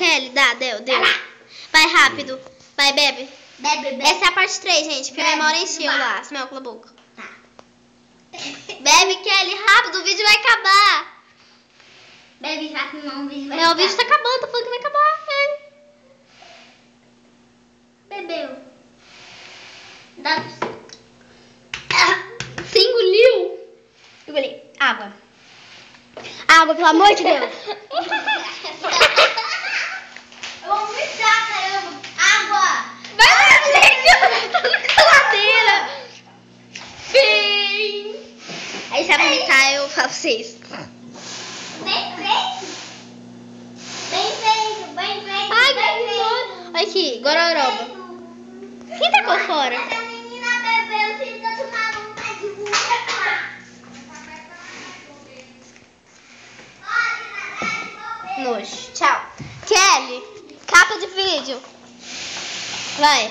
Kelly, dá, deu. Vai rápido. Vai, bebe. Bebe. Essa é a parte 3, gente, porque a memória encheu lá. Smell com a boca. Tá. Bebe, Kelly, rápido, o vídeo vai acabar. Bebe já que não, o vídeo vai O vídeo tá acabando, tô falando que vai acabar. Bebeu. Dá. Você engoliu? Engoli. Água. Água, pelo amor de Deus. Eu vou vomitar, caramba. Água. Vai lá, tá na caladeira. Bem. Aí se vomitar, eu falo pra vocês. Bem feito. Bem feito, bem feito. Ai, bem que feito. nojo. Olha aqui, gororoba. Quem tacou fora? Essa menina bebeu, fica com vontade de vomitar. Nojo. Tchau. Kelly, capa de vídeo. Vai.